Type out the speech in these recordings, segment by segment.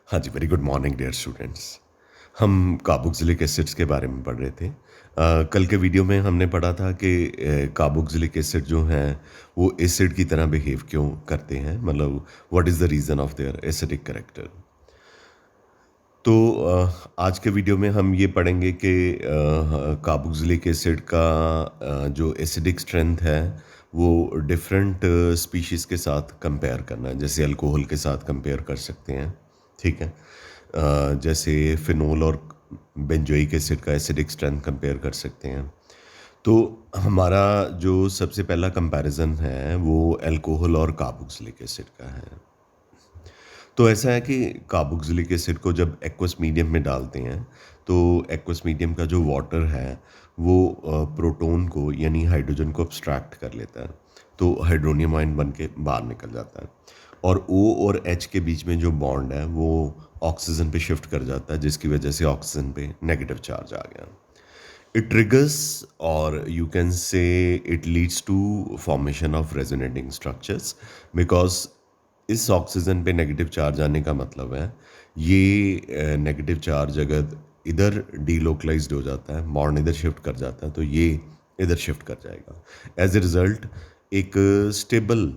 हाँ जी, very good morning dear students. हम कार्बोक्सिलिक एसिड्स के बारे में पढ़ रहे थे। कल के वीडियो में हमने पढ़ा था कि कार्बोक्सिलिक एसिड जो हैं वो एसिड की तरह बिहेव क्यों करते हैं, मतलब what is the reason of their acidic character. तो आज के वीडियो में हम ये पढ़ेंगे कि कार्बोक्सिलिक एसिड का जो एसिडिक स्ट्रेंथ है वो डिफरेंट स्पीशीज़ के साथ कंपेयर करना है। जैसे अल्कोहल के साथ कंपेयर कर सकते हैं, ठीक है। जैसे फिनोल और बेंजोइक एसिड का एसिडिक स्ट्रेंथ कंपेयर कर सकते हैं। तो हमारा जो सबसे पहला कंपैरिजन है वो अल्कोहल और कार्बोक्सिलिक एसिड का है। तो ऐसा है कि कार्बोक्सिलिक एसिड को जब एक्वस मीडियम में डालते हैं तो एक्वस मीडियम का जो वाटर है वो प्रोटॉन को यानी हाइड्रोजन को अब्स्ट्रैक्ट कर लेता है। तो हाइड्रोनियम आयन बन के बाहर निकल जाता है और O और H के बीच में जो बॉन्ड है वो ऑक्सीजन पे शिफ्ट कर जाता है, जिसकी वजह से ऑक्सीजन पे नेगेटिव चार्ज आ गया। It triggers, or you can say it leads to formation of resonating structures because इस ऑक्सीजन पे नेगेटिव चार्ज आने का मतलब है ये नेगेटिव चार्ज अगर इधर डीलोकलाइज्ड हो जाता है, बॉन्ड इधर शिफ्ट कर जाता है, तो ये इधर शिफ्ट कर जाएगा। एज ए रिज़ल्ट एक स्टेबल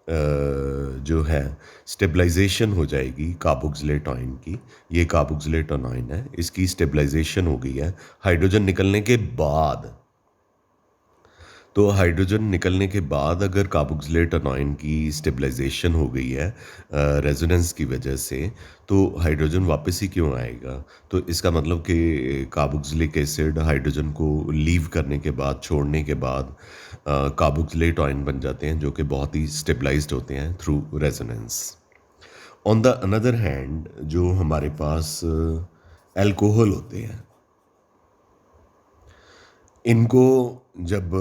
जो है स्टेबलाइजेशन हो जाएगी कार्बोक्सिलेट आयन की। ये कार्बोक्सिलेट आयन है, इसकी स्टेबलाइजेशन हो गई है हाइड्रोजन निकलने के बाद। तो हाइड्रोजन निकलने के बाद अगर कार्बोक्सिलेट आयन की स्टेबलाइजेशन हो गई है रेजोनेंस की वजह से, तो हाइड्रोजन वापस ही क्यों आएगा? तो इसका मतलब कि कार्बोक्सिलिक एसिड हाइड्रोजन को लीव करने के बाद, छोड़ने के बाद कार्बोक्सिलेट आयन बन जाते हैं जो कि बहुत ही स्टेबलाइज्ड होते हैं through resonance. On the another hand जो हमारे पास अल्कोहल होते हैं, इनको जब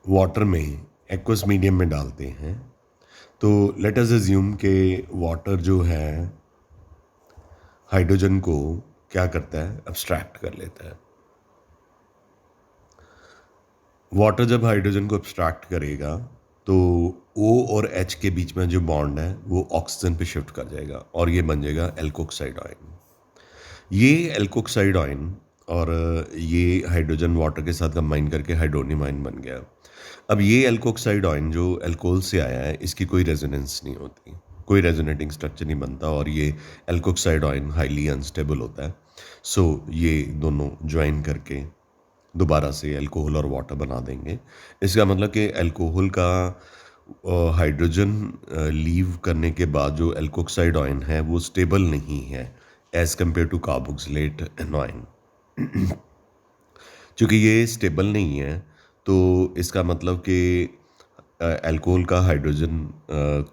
वाटर में एक्वस मीडियम में डालते हैं तो लेट अस अज्यूम कि वाटर जो है हाइड्रोजन को क्या करता है, अब्स्ट्रैक्ट कर लेता है। वाटर जब हाइड्रोजन को अब्स्ट्रैक्ट करेगा तो O और H के बीच में जो बॉन्ड है वो ऑक्सीजन पे शिफ्ट कर जाएगा और ये बन जाएगा एल्कोक्साइड आयन। ये एल्कोक्साइड आयन और ये हाइड्रोजन वाटर के साथ कंबाइन करके हाइड्रोनियम आयन बन गया। अब ये एल्कोक्साइड आयन जो अल्कोहल से आया है, इसकी कोई रेजोनेंस नहीं होती, कोई रेजोनेटिंग स्ट्रक्चर नहीं बनता और ये एल्कोक्साइड आयन हाईली अनस्टेबल होता है। सो ये दोनों ज्वाइन करके दोबारा से अल्कोहल और वाटर बना देंगे। इसका मतलब कि अल्कोहल का हाइड्रोजन लीव करने के बाद जो एल्कोक्साइड आयन है वो स्टेबल नहीं है as compare to carboxylate ion. चूँकि ये स्टेबल नहीं है तो इसका मतलब कि अल्कोहल का हाइड्रोजन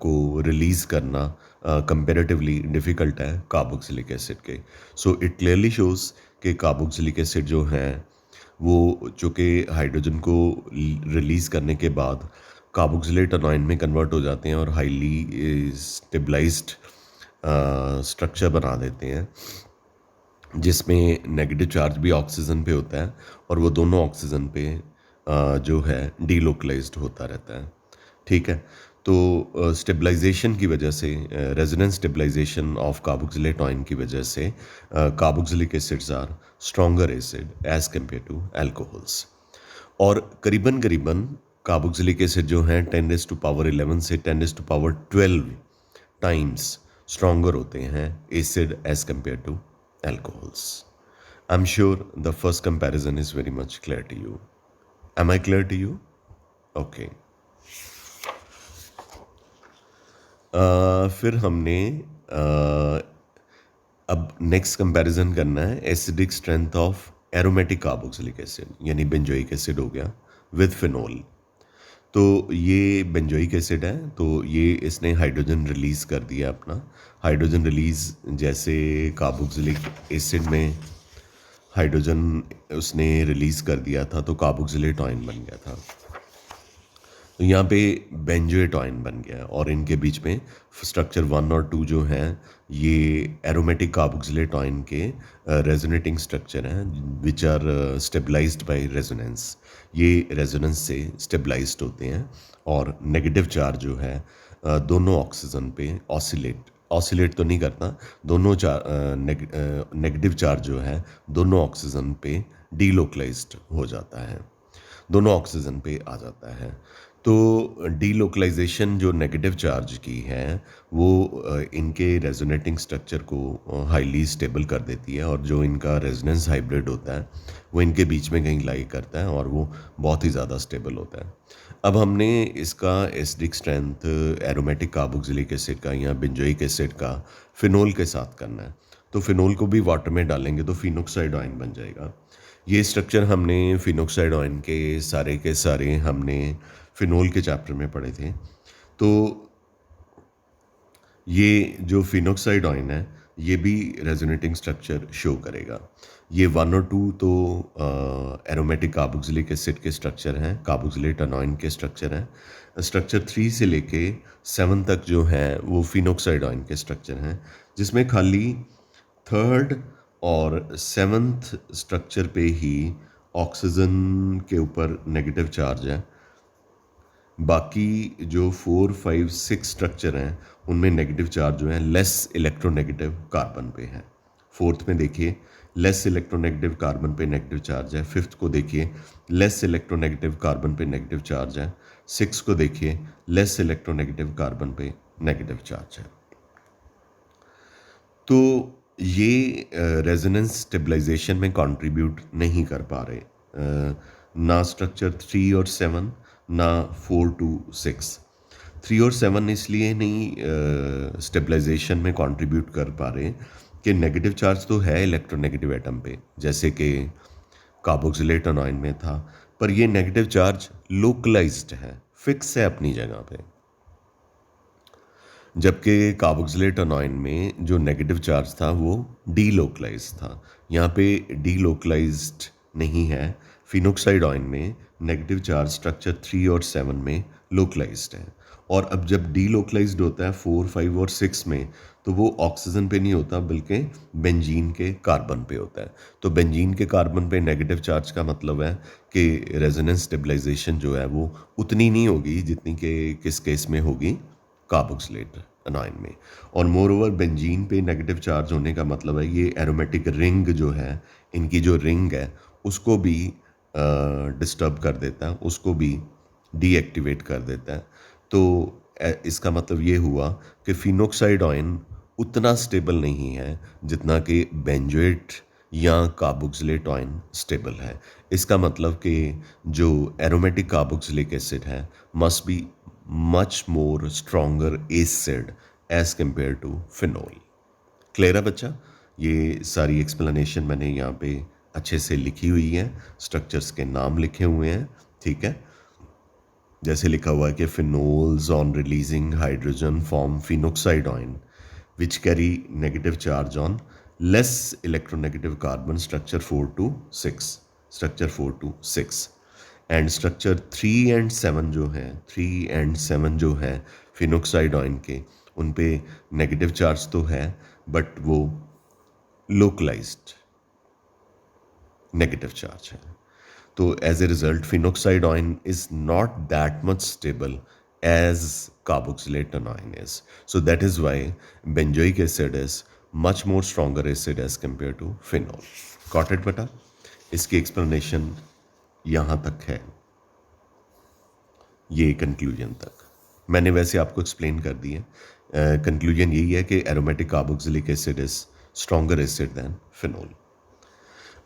को रिलीज़ करना कंपैरेटिवली डिफ़िकल्ट है कार्बोक्सिलिक एसिड के। सो इट क्लियरली शोज़ कि कार्बोक्सिलिक एसिड जो हैं वो चूँकि हाइड्रोजन को रिलीज़ करने के बाद कार्बोक्सिलेट आयन में कन्वर्ट हो जाते हैं और हाईली स्टेबलाइज्ड स्ट्रक्चर बना देते हैं, जिसमें नेगेटिव चार्ज भी ऑक्सीजन पे होता है और वो दोनों ऑक्सीजन पे जो है डीलोकलाइज्ड होता रहता है, ठीक है। तो स्टेबलाइजेशन की वजह से, resonance stabilization of carboxylate ion की वजह से carboxylic acids are stronger acid as compare to alcohols. और करीबन करीबन कार्बोक्सिलिक एसिड जो हैं 10⁻11 से 10⁻12 टाइम्स स्ट्रॉन्गर होते हैं acid as compare to alcohols. I'm sure the first comparison is very much clear to you. Am I clear to you? Okay. फिर हमने अब नेक्स्ट कंपैरिजन करना है acidic strength of aromatic carboxylic acid, यानी benzoic acid हो गया with phenol. तो ये बेंजोइक एसिड है, तो ये इसने हाइड्रोजन रिलीज़ कर दिया अपना। हाइड्रोजन रिलीज़ जैसे कार्बोक्सिलिक एसिड में हाइड्रोजन उसने रिलीज़ कर दिया था तो कार्बोक्सिलेट आयन बन गया था। तो यहाँ पे बेंजोएट आयन बन गया और इनके बीच में स्ट्रक्चर 1 और 2 जो हैं ये एरोमेटिक कार्बोक्सिलेट आयन के रेजोनेटिंग स्ट्रक्चर हैं which are stabilized by resonance. ये रेजोनेंस से स्टेबलाइज्ड होते हैं और नेगेटिव चार्ज जो है दोनों ऑक्सीजन पे ऑसिलेट ऑसिलेट तो नहीं करता, दोनों नेगेटिव चार्ज जो है दोनों ऑक्सीजन पे डीलोकलाइज्ड हो जाता है, दोनों ऑक्सीजन पे आ जाता है। तो डीलोकलाइजेशन जो नेगेटिव चार्ज की है वो इनके रेजोनेटिंग स्ट्रक्चर को हाईली स्टेबल कर देती है, और जो इनका रेजोनेंस हाइब्रिड होता है वो इनके बीच में कहीं लाई करता है और वो बहुत ही ज़्यादा स्टेबल होता है। अब हमने इसका acidic strength aromatic carboxylic acid का या बेंजोइक एसिड का फिनोल के साथ करना है, तो फिनोल को भी वाटर में डालेंगे तो फिनोक्साइड आयन बन जाएगा। ये स्ट्रक्चर हमने फिनोक्साइड आयन के सारे हमने फिनोल के चैप्टर में पढ़े थे। तो ये जो फिनोक्साइड आयन है ये भी रेजोनेटिंग स्ट्रक्चर शो करेगा। ये 1 और 2 तो एरोमेटिक कार्बोक्सिलिक एसिड के स्ट्रक्चर हैं, कार्बोक्सिलेट अनोइन के स्ट्रक्चर हैं। स्ट्रक्चर 3 से लेके 7 तक जो है वो फिनोक्साइड आयन के स्ट्रक्चर हैं, जिसमें खाली थर्ड और सेवन्थ स्ट्रक्चर पे ही ऑक्सीजन के ऊपर नेगेटिव चार्ज है। बाकी जो 4, 5, 6 स्ट्रक्चर हैं उनमें नेगेटिव चार्ज जो है लेस इलेक्ट्रोनेगेटिव कार्बन पे है। फोर्थ में देखिए लेस इलेक्ट्रोनेगेटिव कार्बन पे नेगेटिव चार्ज है। फिफ्थ को देखिए लेस इलेक्ट्रोनेगेटिव कार्बन पे नेगेटिव चार्ज है। सिक्स को देखिए लेस इलेक्ट्रोनेगेटिव कार्बन पे नेगेटिव चार्ज है। तो ये रेजोनेंस स्टेबलाइजेशन में कंट्रीब्यूट नहीं कर पा रहे, ना स्ट्रक्चर 3 और 7 ना 4 to 6। 3 और 7 इसलिए नहीं स्टेबलाइजेशन में कंट्रीब्यूट कर पा रहे कि नेगेटिव चार्ज तो है इलेक्ट्रोनेगेटिव एटम पे, जैसे कि कार्बोक्सिलेट अनोइन में था, पर ये नेगेटिव चार्ज लोकलाइज्ड है, फिक्स है अपनी जगह पे। जबकि कार्बोक्सिलेट अनोइन में जो नेगेटिव चार्ज था वो डीलोकलाइज्ड था, यहाँ पे डीलोकलाइज्ड नहीं है। फिनोक्साइड आयन में नेगेटिव चार्ज स्ट्रक्चर 3 और 7 में लोकलाइज्ड है, और अब जब डीलोकलाइज्ड होता है 4, 5 और 6 में, तो वो ऑक्सीजन पे नहीं होता बल्कि बेंजीन के कार्बन पे होता है। तो बेंजीन के कार्बन पे नेगेटिव चार्ज का मतलब है कि रेजोनेंस स्टेबलाइजेशन जो है वो उतनी नहीं होगी जितनी कि किस केस में होगी कार्बोक्सिलेट अनायन में। और मोर ओवर बेंजीन पे नेगेटिव चार्ज होने का मतलब है ये एरोमेटिक रिंग जो है, इनकी जो रिंग है उसको भी डिस्टर्ब कर देता है, उसको भी डीएक्टिवेट कर देता है। तो इसका मतलब ये हुआ कि फिनोक्साइड आयन उतना स्टेबल नहीं है जितना कि बेंजोएट या कार्बोक्सिलेट आयन स्टेबल है। इसका मतलब कि जो एरोमेटिक कार्बोक्सिलिक एसिड है must B much more stronger acid as compared to phenol। Clear है बच्चा? ये सारी एक्सप्लेनेशन मैंने यहाँ पे अच्छे से लिखी हुई है, स्ट्रक्चर्स के नाम लिखे हुए हैं, ठीक है। जैसे लिखा हुआ है कि phenols on releasing hydrogen form phenoxide ion which carry negative charge on less electronegative carbon structure 4 to 6, structure 4 to 6। And structure 3 and 7 जो है, 3 and 7 जो है फिनोक्साइड आयन के, उन पे नेगेटिव चार्ज तो है बट वो लोकलाइज्ड नेगेटिव चार्ज है। तो as a result phenoxide ion is not that much stable as carboxylate ion is. So that is why benzoic acid is much more stronger acid as compare to phenol. Got it बेटा? इसकी explanation यहाँ तक है, ये conclusion तक मैंने वैसे आपको एक्सप्लेन कर दी है। कंक्लूजन यही है कि aromatic carboxylic acid is stronger acid than phenol.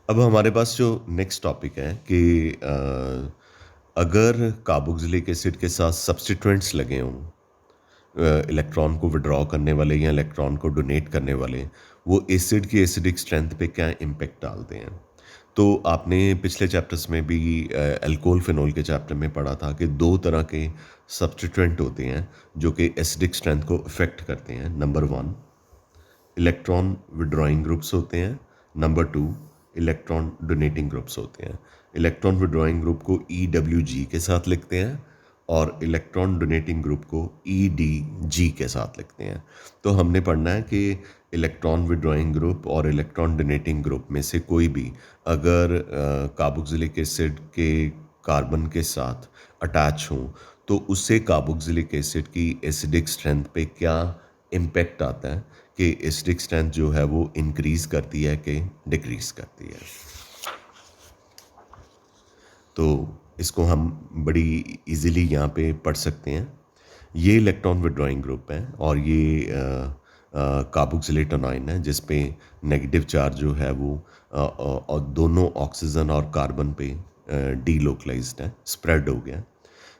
अब हमारे पास जो नेक्स्ट टॉपिक है कि अगर कार्बोक्सिलिक एसिड के साथ सब्स्टिट्यूएंट्स लगे हों, इलेक्ट्रॉन को विड्रॉ करने वाले या इलेक्ट्रॉन को डोनेट करने वाले, वो एसिड की एसिडिक स्ट्रेंथ पे क्या इम्पेक्ट डालते हैं। तो आपने पिछले चैप्टर्स में भी अल्कोहल फिनोल के चैप्टर में पढ़ा था कि 2 तरह के सब्स्टिट्यूएंट होते हैं जो कि एसिडिक स्ट्रेंथ को इफेक्ट करते हैं। नंबर 1 इलेक्ट्रॉन विड्रॉइंग ग्रुप्स होते हैं, नंबर 2 इलेक्ट्रॉन डोनेटिंग ग्रुप्स होते हैं। इलेक्ट्रॉन विड्रॉइंग ग्रुप को EWG के साथ लिखते हैं और इलेक्ट्रॉन डोनेटिंग ग्रुप को EDG के साथ लिखते हैं। तो हमने पढ़ना है कि इलेक्ट्रॉन विड्रॉइंग ग्रुप और इलेक्ट्रॉन डोनेटिंग ग्रुप में से कोई भी अगर कार्बोक्सिलिक एसिड के कार्बन के साथ अटैच हों तो उससे कार्बोक्सिलिक एसिड की एसिडिक स्ट्रेंथ पे क्या इम्पैक्ट आता है कि एसिडिक स्ट्रेंथ जो है वो इंक्रीज़ करती है कि डिक्रीज़ करती है। तो इसको हम बड़ी इजीली यहाँ पे पढ़ सकते हैं। ये इलेक्ट्रॉन विड्रॉइंग ग्रुप है और ये कार्बोक्सिलेट एनायन है जिस पे नेगेटिव चार्ज जो है वो और दोनों ऑक्सीजन और कार्बन पे डीलोकलाइज्ड है, स्प्रेड हो गया।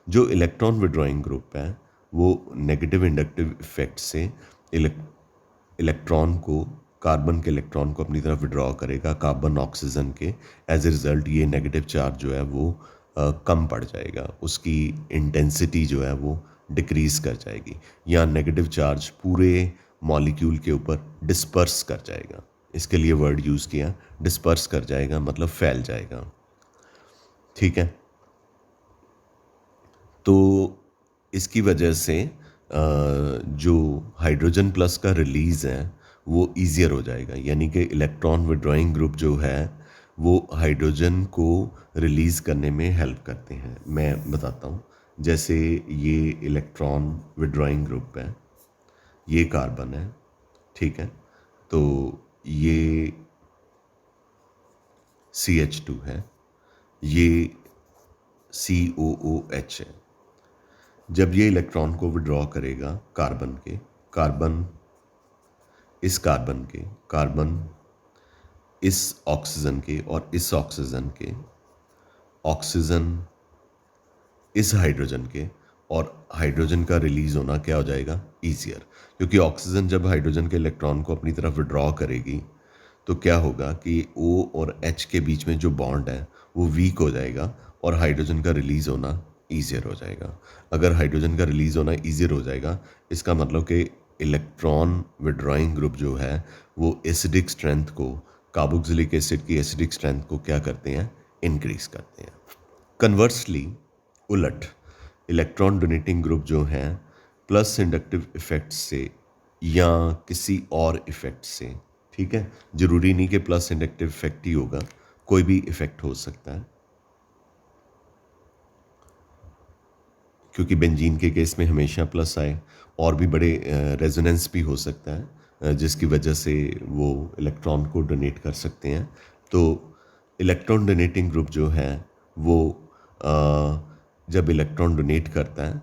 जो इलेक्ट्रॉन विड्रॉइंग ग्रुप है वो नेगेटिव इंडक्टिव इफेक्ट से इलेक्ट्रॉन को, कार्बन के इलेक्ट्रॉन को अपनी तरफ विड्रॉ करेगा कार्बन ऑक्सीजन के। एज ए रिज़ल्ट ये नेगेटिव चार्ज जो है वो कम पड़ जाएगा, उसकी इंटेंसिटी जो है वो डिक्रीज़ कर जाएगी, या नेगेटिव चार्ज पूरे मॉलिक्यूल के ऊपर डिस्पर्स कर जाएगा। इसके लिए वर्ड यूज़ किया, डिस्पर्स कर जाएगा मतलब फैल जाएगा। ठीक है, तो इसकी वजह से जो हाइड्रोजन प्लस का रिलीज़ है वो ईज़ियर हो जाएगा, यानी कि इलेक्ट्रॉन विड्रॉइंग ग्रुप जो है वो हाइड्रोजन को रिलीज़ करने में हेल्प करते हैं। मैं बताता हूँ, जैसे ये इलेक्ट्रॉन विड्रॉइंग ग्रुप है, ये कार्बन है, ठीक है, तो ये CH2 है, ये COOH है। जब ये इलेक्ट्रॉन को विड्रॉ करेगा कार्बन के, कार्बन इस कार्बन के, कार्बन इस ऑक्सीजन के और इस ऑक्सीजन के, ऑक्सीजन इस हाइड्रोजन के, और हाइड्रोजन का रिलीज होना क्या हो जाएगा, ईजियर। क्योंकि ऑक्सीजन जब हाइड्रोजन के इलेक्ट्रॉन को अपनी तरफ विड्रॉ करेगी तो क्या होगा कि O और H के बीच में जो बॉन्ड है वो वीक हो जाएगा और हाइड्रोजन का रिलीज होना ईजियर हो जाएगा। अगर हाइड्रोजन का रिलीज होना ईजियर हो जाएगा, इसका मतलब कि इलेक्ट्रॉन विड्रॉइंग ग्रुप जो है वो एसिडिक स्ट्रेंथ को, कार्बोक्सिलिक एसिड की एसिडिक स्ट्रेंथ को क्या करते हैं, इंक्रीज करते हैं। कन्वर्सली, उलट, इलेक्ट्रॉन डोनेटिंग ग्रुप जो हैं प्लस इंडक्टिव इफेक्ट से या किसी और इफेक्ट से, ठीक है, जरूरी नहीं कि प्लस इंडक्टिव इफेक्ट ही होगा, कोई भी इफेक्ट हो सकता है, क्योंकि बेंजीन के केस में हमेशा प्लस आए, और भी बड़े रेजोनेंस भी हो सकता है जिसकी वजह से वो इलेक्ट्रॉन को डोनेट कर सकते हैं। तो इलेक्ट्रॉन डोनेटिंग ग्रुप जो है वो जब इलेक्ट्रॉन डोनेट करता है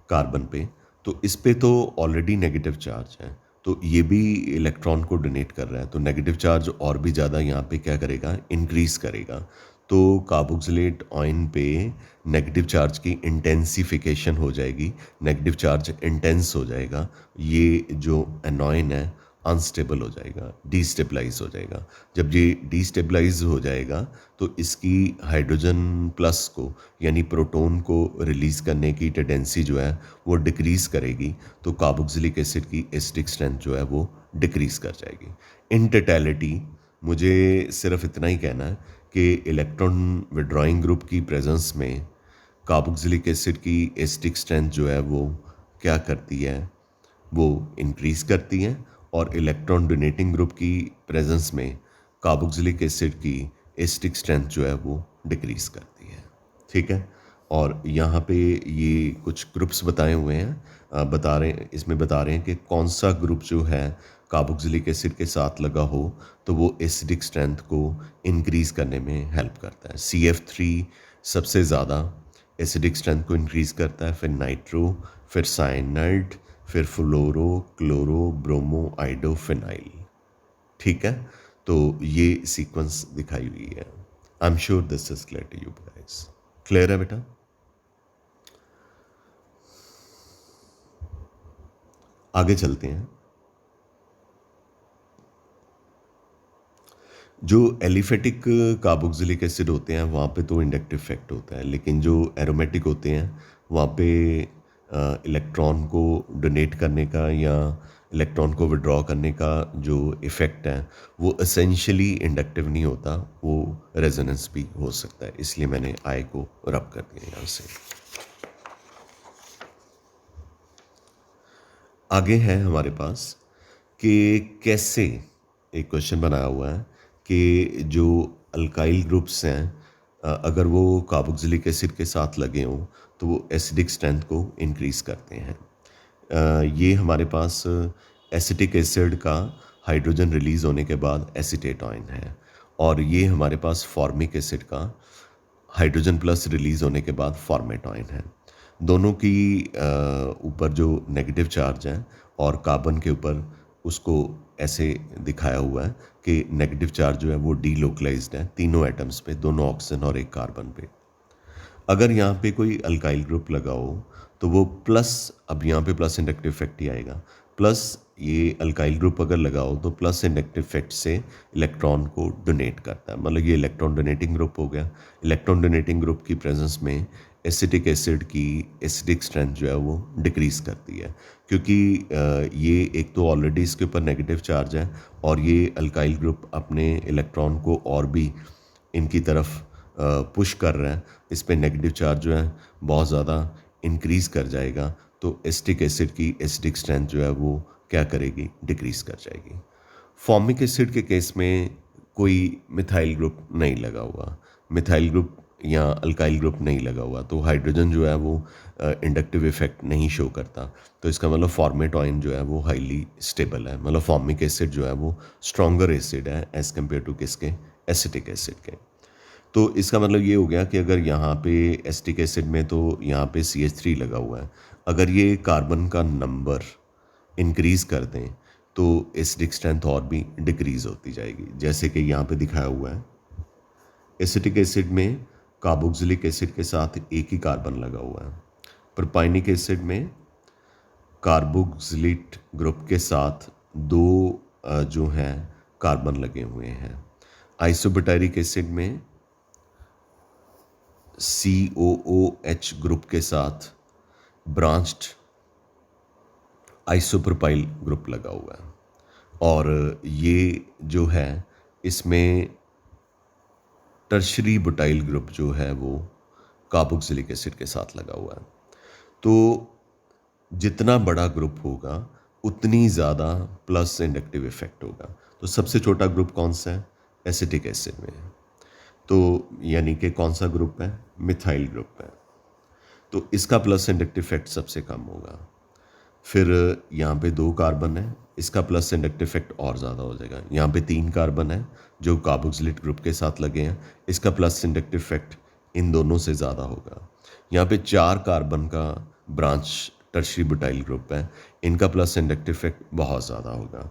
कार्बन पे, तो इस पे तो ऑलरेडी नेगेटिव चार्ज है, तो ये भी इलेक्ट्रॉन को डोनेट कर रहा है, तो नेगेटिव चार्ज और भी ज़्यादा यहाँ पे क्या करेगा, इंक्रीज करेगा। तो कार्बोक्सिलेट आयन पे नेगेटिव चार्ज की इंटेंसिफिकेशन हो जाएगी, नेगेटिव चार्ज इंटेंस हो जाएगा, ये जो एनॉयन है अनस्टेबल हो जाएगा, डीस्टेबलाइज हो जाएगा। जब ये डीस्टेबलाइज हो जाएगा तो इसकी हाइड्रोजन प्लस को, यानी प्रोटॉन को रिलीज़ करने की टेंडेंसी जो है वो डिक्रीज़ करेगी, तो कार्बोक्सिलिक एसिड की एसिडिक स्ट्रेंथ जो है वो डिक्रीज़ कर जाएगी। इन टोटलिटी मुझे सिर्फ इतना ही कहना है कि इलेक्ट्रॉन विड्रॉइंग ग्रुप की प्रेजेंस में कार्बोक्सिलिक एसिड की एसिडिक स्ट्रेंथ जो है वो क्या करती है, वो इंक्रीज़ करती हैं, और इलेक्ट्रॉन डोनेटिंग ग्रुप की प्रेजेंस में कार्बोक्सिलिक एसिड की एसिडिक स्ट्रेंथ जो है वो डिक्रीज़ करती है। ठीक है, और यहाँ पे ये कुछ ग्रुप्स बताए हुए हैं, इसमें बता रहे हैं कि कौन सा ग्रुप जो है कार्बोक्सिलिक एसिड के साथ लगा हो तो वो एसिडिक स्ट्रेंथ को इंक्रीज़ करने में हेल्प करता है। CF3 सबसे ज़्यादा एसिडिक स्ट्रेंथ को इंक्रीज़ करता है, फिर नाइट्रो, फिर साइनाइड, फिर fluoro, chloro, bromo, iodo, phenyl. ठीक है, तो ये सीक्वेंस दिखाई हुई है। I am sure this is clear to you guys. Clear है बेटा? आगे चलते हैं। जो एलिफेटिक कार्बोक्सिलिक एसिड होते हैं वहाँ पे तो इंडक्टिव इफेक्ट होता है, लेकिन जो एरोमेटिक होते हैं वहाँ पे इलेक्ट्रॉन को डोनेट करने का या इलेक्ट्रॉन को विड्रॉ करने का जो इफ़ेक्ट है वो एसेंशियली इंडक्टिव नहीं होता, वो रेजोनेंस भी हो सकता है, इसलिए मैंने आई को रब कर दिया यहाँ से। आगे है हमारे पास कि कैसे, एक क्वेश्चन बनाया हुआ है कि जो अल्काइल ग्रुप्स हैं अगर वो कार्बोक्सिलिक एसिड के साथ लगे हों तो वो एसिडिक स्ट्रेंथ को इंक्रीज़ करते हैं। ये हमारे पास एसिटिक एसिड का हाइड्रोजन रिलीज होने के बाद एसीटेट आयन है, और ये हमारे पास फॉर्मिक एसिड का हाइड्रोजन प्लस रिलीज होने के बाद फॉर्मेट आयन है। दोनों की ऊपर जो नेगेटिव चार्ज है और कार्बन के ऊपर उसको ऐसे दिखाया हुआ है कि नेगेटिव चार्ज जो है वो डीलोकलाइज्ड है तीनों एटम्स पे, दोनों ऑक्सीजन और एक कार्बन पे। अगर यहाँ पे कोई अल्काइल ग्रुप लगा हो तो वो प्लस, अब यहाँ पे प्लस इंडक्टिव इफेक्ट ही आएगा, प्लस ये अल्काइल ग्रुप अगर लगा हो तो प्लस इंडक्टिव इफेक्ट से इलेक्ट्रॉन को डोनेट करता है, मतलब ये इलेक्ट्रॉन डोनेटिंग ग्रुप हो गया। इलेक्ट्रॉन डोनेटिंग ग्रुप की प्रेजेंस में एसिटिक एसिड की एसिडिक स्ट्रेंथ जो है वो डिक्रीज करती है, क्योंकि ये एक तो ऑलरेडी इसके ऊपर नेगेटिव चार्ज है, और ये अल्काइल ग्रुप अपने इलेक्ट्रॉन को और भी इनकी तरफ पुश कर रहा है, इस पे नेगेटिव चार्ज जो है बहुत ज़्यादा इंक्रीज़ कर जाएगा, तो एसिटिक एसिड की एसिडिक स्ट्रेंथ जो है वो क्या करेगी, डिक्रीज़ कर जाएगी। फॉर्मिक एसिड के केस में कोई मिथाइल ग्रुप नहीं लगा हुआ, मिथाइल ग्रुप या अल्काइल ग्रुप नहीं लगा हुआ, तो हाइड्रोजन जो है वो इंडक्टिव इफेक्ट नहीं शो करता, तो इसका मतलब फॉर्मेट आयन जो है वो हाईली स्टेबल है, मतलब फॉर्मिक एसिड जो है वो स्ट्रॉन्गर एसिड है एज़ कम्पेयर टू किसके, एसिटिक एसिड के। तो इसका मतलब ये हो गया कि अगर यहाँ पे एसिटिक एसिड में तो यहाँ पे CH3 लगा हुआ है, अगर ये कार्बन का नंबर इंक्रीज़ कर दें तो एसिडिक स्ट्रेंथ और भी डिक्रीज़ होती जाएगी, जैसे कि यहाँ पे दिखाया हुआ है। एसिटिक एसिड में कार्बोक्सिलिक एसिड के साथ एक ही कार्बन लगा हुआ है, प्रोपाइनिक एसिड में कार्बोक्सिलेट ग्रुप के साथ दो जो हैं कार्बन लगे हुए हैं। आइसोब्यूटाइरिक एसिड में COOH ग्रुप के साथ ब्रांच्ड आइसोप्रोपाइल ग्रुप लगा हुआ है, और ये जो है इसमें टर्शरी बुटाइल ग्रुप जो है वो कार्बोक्सिलिक एसिड के साथ लगा हुआ है। तो जितना बड़ा ग्रुप होगा उतनी ज़्यादा प्लस इंडक्टिव इफेक्ट होगा। तो सबसे छोटा ग्रुप कौन सा है, एसिटिक एसिड में है, तो यानी कि कौन सा ग्रुप है, मिथाइल ग्रुप है, तो इसका प्लस इंडक्टिव इफेक्ट सबसे कम होगा। फिर यहाँ पे 2 कार्बन है, इसका प्लस इंडक्टिव इफेक्ट और ज़्यादा हो जाएगा। यहाँ पे 3 कार्बन है जो कार्बोक्सिलेट ग्रुप के साथ लगे हैं, इसका प्लस इंडक्टिव इफेक्ट इन दोनों से ज़्यादा होगा। यहाँ पे 4 कार्बन का ब्रांच टर्शरी बुटाइल ग्रुप है, इनका प्लस इंडक्टिव इफेक्ट बहुत ज़्यादा होगा।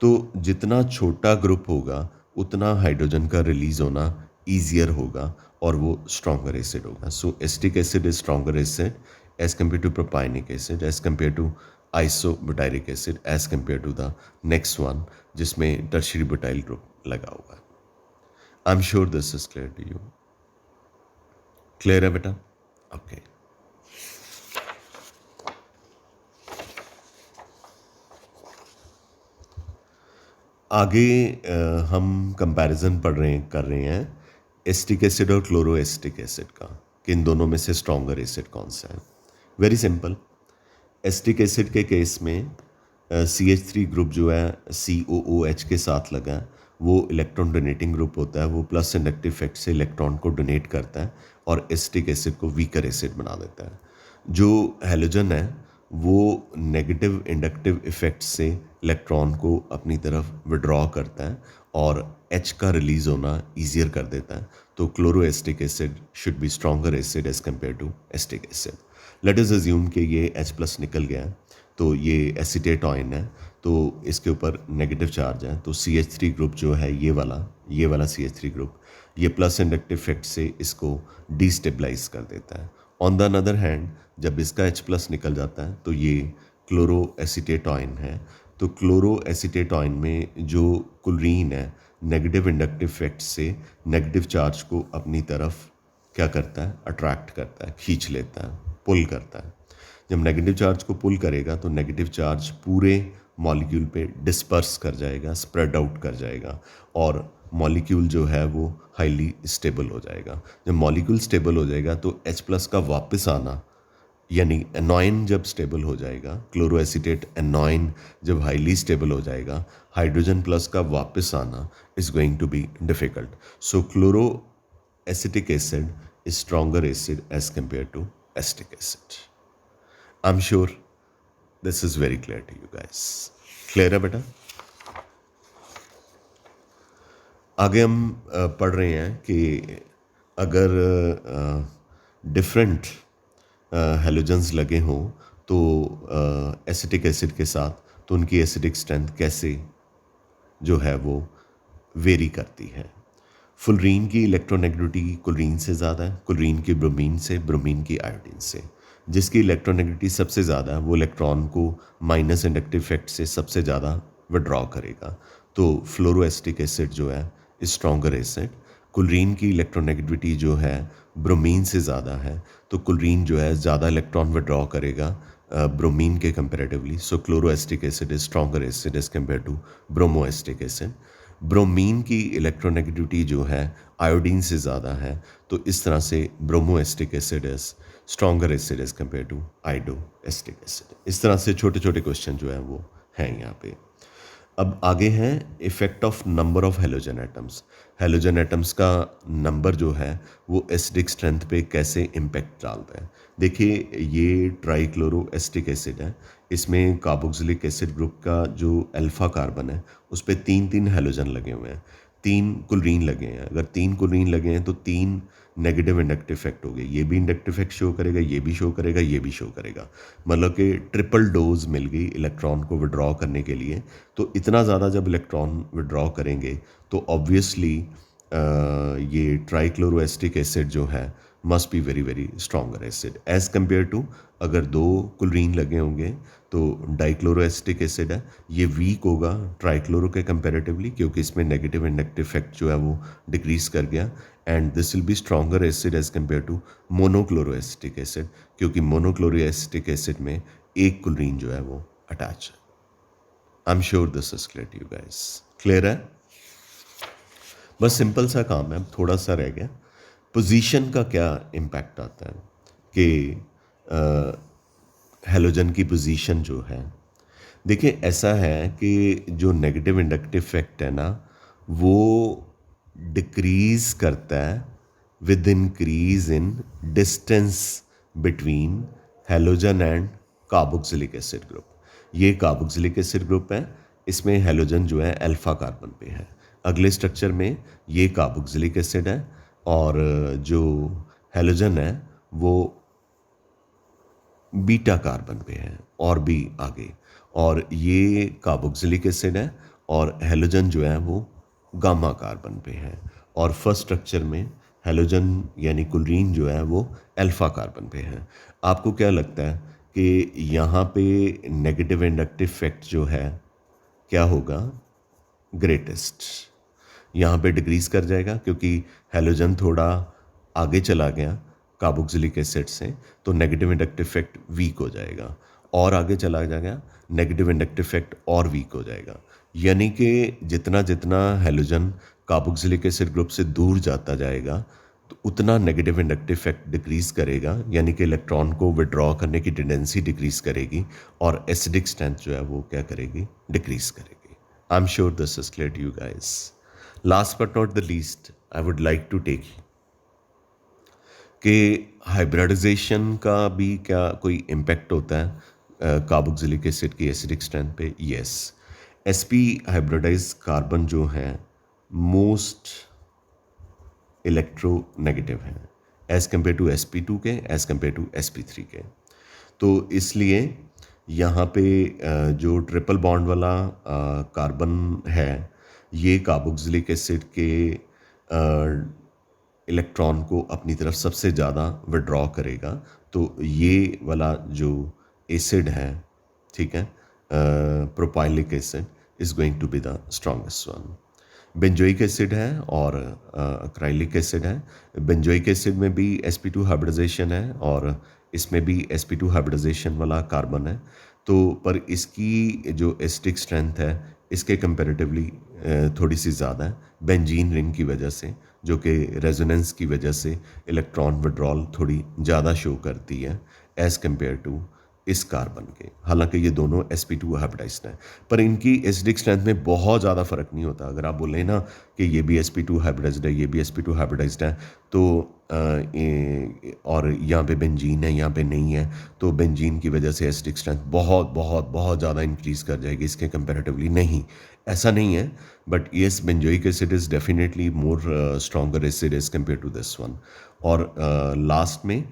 तो जितना छोटा ग्रुप होगा उतना हाइड्रोजन का रिलीज होना ईजियर होगा और वो स्ट्रॉन्गर एसिड होगा। So acetic acid is stronger acid as compare to propionic acid, as compare to isobutyric acid, as compare to the next one जिसमें टर्शरी बुटाइल ग्रुप लगा हुआ है। I am sure this is clear to you. Clear है बेटा? Okay. आगे हम comparison कर रहे हैं एसिटिक एसिड और क्लोरो एसिटिक एसिड का, कि इन दोनों में से स्ट्रॉन्गर एसिड कौन सा है। वेरी सिंपल, एसिटिक एसिड के केस में CH3 ग्रुप जो है COOH के साथ लगा है, वो इलेक्ट्रॉन डोनेटिंग ग्रुप होता है, वो प्लस इंडक्टिव इफेक्ट से इलेक्ट्रॉन को डोनेट करता है और एसिटिक एसिड को वीकर एसिड बना देता है। जो हैलोजन है वो नेगेटिव इंडक्टिव इफेक्ट से इलेक्ट्रॉन को अपनी तरफ विड्रॉ करता है और H का रिलीज होना ईजियर कर देता है। तो chloro acetic acid should be stronger acid as compare to acetic acid. Let us assume कि ये H+ निकल गया है, तो ये एसीटेट आयन है, तो इसके ऊपर नेगेटिव चार्ज है, तो CH3 ग्रुप जो है ये वाला CH3 ग्रुप, ये प्लस इंडक्टिव इफेक्ट से इसको डिस्टेबलाइज कर देता है। ऑन द अदर हैंड जब इसका H+ निकल जाता है तो ये क्लोरो एसीटेट आयन है, तो क्लोरो एसीटेट आयन में जो क्लोरीन है नेगेटिव इंडक्टिव इफेक्ट से नेगेटिव चार्ज को अपनी तरफ क्या करता है, अट्रैक्ट करता है, खींच लेता है, पुल करता है। जब नेगेटिव चार्ज को पुल करेगा तो नेगेटिव चार्ज पूरे मॉलिक्यूल पे डिस्पर्स कर जाएगा, स्प्रेड आउट कर जाएगा, और मॉलिक्यूल जो है वो हाईली स्टेबल हो जाएगा। जब मॉलिक्यूल स्टेबल हो जाएगा तो H+ का वापस आना, यानी एनॉइन जब स्टेबल हो जाएगा, क्लोरो एसीटेट एनॉइन जब हाईली स्टेबल हो जाएगा, हाइड्रोजन प्लस का वापस आना is going to be difficult. So chloro acetic acid is stronger acid as compare to acetic acid. I'm sure this is very clear to you guys. Clear है बेटा? आगे हम पढ़ रहे हैं कि अगर डिफरेंट हेलोजन्स लगे हों तो एसिटिक एसिड के साथ, तो उनकी एसिडिक स्ट्रेंथ कैसे जो है वो वेरी करती है। फुलरीन की इलेक्ट्रोनेगेटिविटी क्लोरीन से ज़्यादा है, क्लोरीन की ब्रोमीन से, ब्रोमीन की आयोडीन से। जिसकी इलेक्ट्रोनेगेटिविटी सबसे ज़्यादा है वो इलेक्ट्रॉन को माइनस इंडक्टिव इफेक्ट से सबसे ज़्यादा विड्रॉ करेगा। तो फ्लोरोएस्टिक एसिड जो है स्ट्रॉन्गर एसिड। क्लोरीन की इलेक्ट्रोनेगेटिविटी जो है ब्रोमीन से ज़्यादा है, तो क्लोरीन जो है ज़्यादा इलेक्ट्रॉन विड्रॉ करेगा ब्रोमीन के comparatively. So chloroacetic acid is stronger acid as compare to bromoacetic acid. Bromine की इलेक्ट्रोनेगेटिविटी जो है आयोडीन से ज़्यादा है, तो इस तरह से bromoacetic acid is stronger acid as compare to iodoacetic acid. इस तरह से छोटे छोटे क्वेश्चन जो है वो हैं यहाँ पे। अब आगे हैं effect of number of halogen atoms. Halogen atoms का नंबर जो है वो एसिडिक स्ट्रेंथ पे कैसे इम्पेक्ट डालता है। देखिए ये ट्राइक्लोरो एसिटिक एसिड है, इसमें कार्बोक्सिलिक एसिड ग्रुप का जो अल्फा कार्बन है उस पर 3 हेलोजन लगे हुए हैं, 3 क्लोरीन लगे हैं। अगर 3 क्लोरीन लगे हैं तो 3 नेगेटिव इंडक्टिव इफेक्ट हो गए। ये भी इंडक्टिव इफेक्ट शो करेगा, ये भी शो करेगा, ये भी शो करेगा। मतलब कि ट्रिपल डोज मिल गई इलेक्ट्रॉन को विड्रॉ करने के लिए। तो इतना ज़्यादा जब इलेक्ट्रॉन विड्रॉ करेंगे तो ऑब्वियसली ये ट्राइक्लोरोएस्टिक एसिड जो है must be very very stronger acid as compare to अगर 2 क्लोरीन लगे होंगे तो डाइक्लोरोएस्टिक एसिड है, ये वीक होगा ट्राइक्लोरो के कंपैरेटिवली क्योंकि इसमें नेगेटिव इंडक्टिव इफेक्ट जो है वो डिक्रीज कर गया। And this will be stronger acid as compare to monochloroacetic acid क्योंकि मोनोक्लोरोएस्टिक एसिड में एक क्लोरीन जो है वो अटैच है। I am sure this is clear to you guys. Clear है? बस सिंपल सा काम है, थोड़ा सा रह गया। पोजीशन का क्या इम्पैक्ट आता है कि हेलोजन की पोजीशन जो है, देखिए ऐसा है कि जो नेगेटिव इंडक्टिव इफेक्ट है ना वो डिक्रीज करता है with increase in distance between halogen and carboxylic acid group. ये कार्बोक्सिलिक एसिड ग्रुप है, इसमें हेलोजन जो है अल्फा कार्बन पे है। अगले स्ट्रक्चर में ये कार्बोक्सिलिक एसिड है और जो हेलोजन है वो बीटा कार्बन पे है और भी आगे, और ये कार्बोक्सिलिक एसिड है और हेलोजन जो है वो गामा कार्बन पे है। और फर्स्ट स्ट्रक्चर में हेलोजन यानी क्लोरीन जो है वो अल्फा कार्बन पे है। आपको क्या लगता है कि यहाँ पे नेगेटिव इंडक्टिव इफेक्ट जो है क्या होगा? ग्रेटेस्ट। यहाँ पे डिक्रीज कर जाएगा क्योंकि हेलोजन थोड़ा आगे चला गया कार्बोक्सिलिक एसिड से, तो नेगेटिव इंडक्टिव इफेक्ट वीक हो जाएगा। और आगे चला जाएगा नेगेटिव इंडक्टिव इफेक्ट और वीक हो जाएगा। यानी कि जितना जितना हेलोजन कार्बोक्सिलिक एसिड ग्रुप से दूर जाता जाएगा तो उतना नेगेटिव इंडक्टिव इफेक्ट डिक्रीज करेगा, यानी कि इलेक्ट्रॉन को विड्रॉ करने की टेंडेंसी डिक्रीज करेगी और एसिडिक स्ट्रेंथ जो है वो क्या करेगी? डिक्रीज करेगी। I am sure this is clear to you guys. Last but not the least I would like to take कि हाइब्रिडाइजेशन का भी क्या कोई इम्पैक्ट होता है कार्बोक्सिलिक एसिड की एसिडिक स्ट्रेंथ पे? यस। sp हाइब्रिडाइज कार्बन जो है मोस्ट इलेक्ट्रोनेगेटिव है एज़ कम्पेयर टू sp2 के, एज़ कम्पेयर टू sp3 के। तो इसलिए यहाँ पे जो ट्रिपल बॉन्ड वाला कार्बन है ये कार्बोक्सिलिक एसिड के इलेक्ट्रॉन को अपनी तरफ सबसे ज़्यादा विड्रॉ करेगा। तो ये वाला जो एसिड है, ठीक है, propylic acid is going to be the strongest one. Benzoic acid है और अक्राइलिक एसिड है। बेंजोइक एसिड में भी sp2 हाइब्रिडाइजेशन है और इसमें भी sp2 हाइब्रिडाइजेशन वाला कार्बन है। तो पर इसकी जो एसिडिक स्ट्रेंथ है इसके कंपैरेटिवली थोड़ी सी ज़्यादा है बेंजीन रिंग की वजह से, जो कि रेजोनेंस की वजह से इलेक्ट्रॉन विड्रॉल थोड़ी ज़्यादा शो करती है एज़ कम्पेयर टू इस कार्बन के। हालांकि ये दोनों sp2 हाइब्रिडाइज्ड हैं, पर इनकी एसिडिक स्ट्रेंथ में बहुत ज़्यादा फ़र्क नहीं होता। अगर आप बोलें ना कि ये भी sp2 हाइब्रिडाइज्ड है, ये भी sp2 हाइब्रिडाइज्ड है, तो और यहाँ पे बेंजीन है, यहाँ पे नहीं है, तो बेंजीन की वजह से एसिडिक स्ट्रेंथ बहुत बहुत बहुत ज़्यादा इंक्रीज़ कर जाएगी इसके कंपैरेटिवली। नहीं, ऐसा नहीं है, but yes, benzoic acid is definitely more stronger acid as compare to this one. और लास्ट में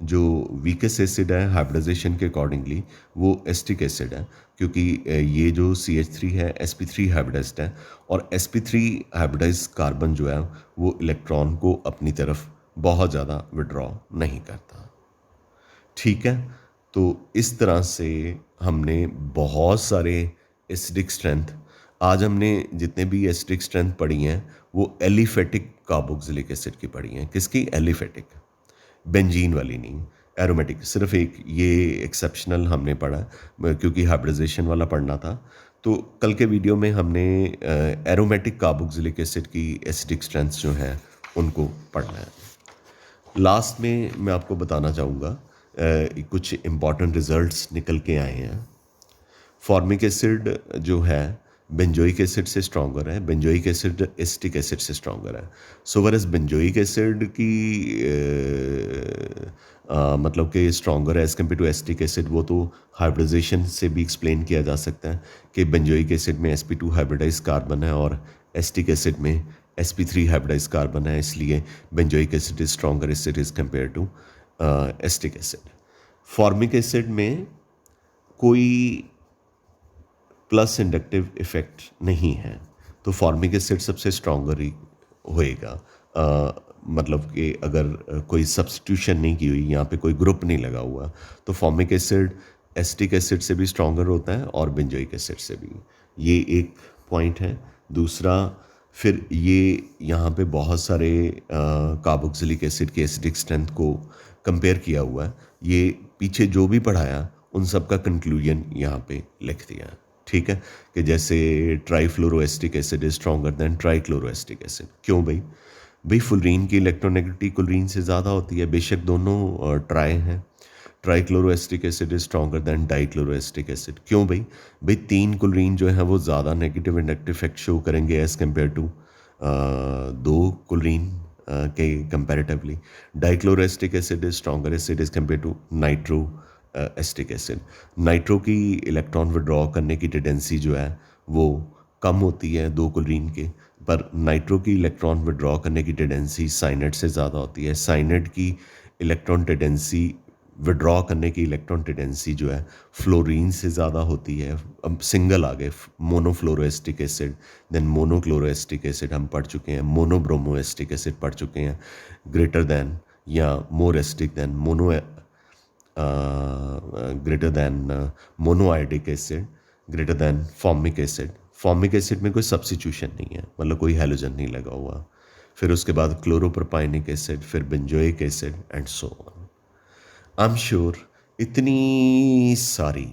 जो वीकेस्ट एसिड है हाइब्रिडाइजेशन के अकॉर्डिंगली, वो एस्टिक एसिड है, क्योंकि ये जो CH3 है sp3 हाइब्रिडाइज्ड है, और sp3 हाइब्रिडाइज्ड कार्बन जो है वो इलेक्ट्रॉन को अपनी तरफ बहुत ज़्यादा विड्रॉ नहीं करता। ठीक है, तो इस तरह से हमने बहुत सारे एसिडिक स्ट्रेंथ, आज हमने जितने भी एसिडिक स्ट्रेंथ पढ़ी हैं वो एलिफेटिक कार्बोक्सिलिक एसिड की पढ़ी हैं। किसकी? एलिफेटिक, बेंजीन वाली नहीं, एरोमेटिक। सिर्फ एक ये एक्सेप्शनल हमने पढ़ा क्योंकि हाइब्रिडाइजेशन वाला पढ़ना था। तो कल के वीडियो में हमने एरोमेटिक कार्बोक्सिलिक एसिड की एसिडिक स्ट्रेंथ्स जो हैं उनको पढ़ना है। लास्ट में मैं आपको बताना चाहूँगा कुछ इम्पॉर्टेंट रिजल्ट्स निकल के आए हैं। फॉर्मिक एसिड जो है बेंजोइक एसिड से स्ट्रॉन्गर है, बेंजोइक एसिड एसिटिक एसिड से स्ट्रॉन्गर है। सो वरस बेंजोइक एसिड की मतलब कि स्ट्रॉन्गर है as compare to acetic acid, वो तो हाइब्रिडाइजेशन से भी एक्सप्लेन किया जा सकता है कि बेंजोइक एसिड में sp2 हाइब्रिडाइज कार्बन है और एसिटिक एसिड में sp3 हाइब्रिडाइज कार्बन है, इसलिए benzoic acid is stronger acid is compare to acetic acid. Formic acid में कोई प्लस इंडक्टिव इफेक्ट नहीं है, तो फॉर्मिक एसिड सबसे स्ट्रॉन्गर ही होएगा। मतलब कि अगर कोई सब्स्टिट्यूशन नहीं की हुई, यहाँ पे कोई ग्रुप नहीं लगा हुआ, तो फॉर्मिक एसिड एसिटिक एसिड से भी स्ट्रॉन्गर होता है और बेंजोइक एसिड से भी। ये एक पॉइंट है। दूसरा, फिर ये यहाँ पे बहुत सारे कार्बोक्सिलिक एसिड के एसिडिक स्ट्रेंथ को कंपेयर किया हुआ है। ये पीछे जो भी पढ़ाया उन सब का कंक्लूजन यहाँ पे लिख दिया है। ठीक है, कि जैसे trifluoroacetic acid is stronger than trichloroacetic acid. क्यों भाई? फुलरीन की इलेक्ट्रोनेगेटिविटी क्लोरीन से ज़्यादा होती है, बेशक दोनों ट्राई हैं। Trichloroacetic acid is stronger than dichloroacetic acid. क्यों भाई? 3 क्लोरीन जो है वो ज़्यादा नेगेटिव इंडक्टिव इफेक्ट शो करेंगे एज़ कम्पेयर टू 2 क्लोरीन के comparatively. Dichloroacetic acid is stronger acid is compare to nitro acetic acid. Nitro की इलेक्ट्रॉन विड्रॉ करने की टेंडेंसी जो है वो कम होती है 2 क्लोरीन के, पर नाइट्रो की इलेक्ट्रॉन विड्रॉ करने की टेंडेंसी साइनेट से ज़्यादा होती है। साइनेट की इलेक्ट्रॉन टेंडेंसी विड्रॉ करने की इलेक्ट्रॉन टेंडेंसी जो है फ्लोरीन से ज़्यादा होती है। अब सिंगल आ गए, मोनोफ्लोरोएसिटिक एसिड, देन मोनोक्लोरोएसिटिक एसिड हम पढ़ चुके हैं, मोनोब्रोमोएसिटिक एसिड पढ़ चुके हैं, ग्रेटर दैन या more acetic than greater than monoiodic acid, greater than formic acid. Formic acid में कोई सब्स्टिट्यूशन नहीं है, मतलब कोई हैलोजन नहीं लगा हुआ। फिर उसके बाद क्लोरोप्रोपाइनिक एसिड, फिर benzoic acid and so on. I am sure इतनी सारी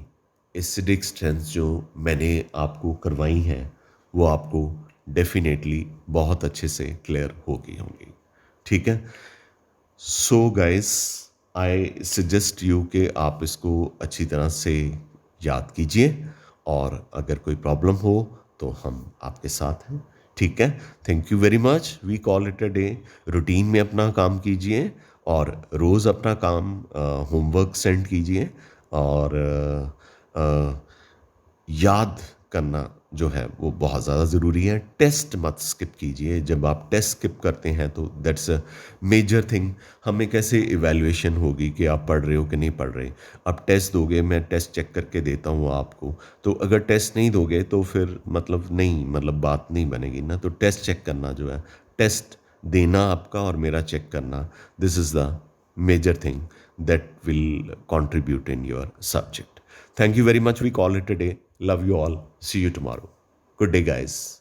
एसिडिक स्ट्रेंथ जो मैंने आपको करवाई हैं वो आपको डेफिनेटली बहुत अच्छे से क्लियर हो गई होंगी। ठीक है, so guys I suggest you कि आप इसको अच्छी तरह से याद कीजिए, और अगर कोई प्रॉब्लम हो तो हम आपके साथ हैं। ठीक है, thank you very much. We call it a day. Routine में अपना काम कीजिए और रोज़ अपना काम होमवर्क सेंड कीजिए, और याद करना जो है वो बहुत ज़्यादा ज़रूरी है। टेस्ट मत स्किप कीजिए। जब आप टेस्ट स्किप करते हैं तो दैट्स अ मेजर थिंग। हमें कैसे इवैल्यूएशन होगी कि आप पढ़ रहे हो कि नहीं पढ़ रहे? आप टेस्ट दोगे, मैं टेस्ट चेक करके देता हूँ आपको, तो अगर टेस्ट नहीं दोगे तो फिर मतलब नहीं, मतलब बात नहीं बनेगी ना। तो टेस्ट चेक करना जो है, टेस्ट देना आपका और मेरा चेक करना, this is the major thing that will contribute in your subject. Thank you very much. We call it a day. Love you all. See you tomorrow. Good day, guys.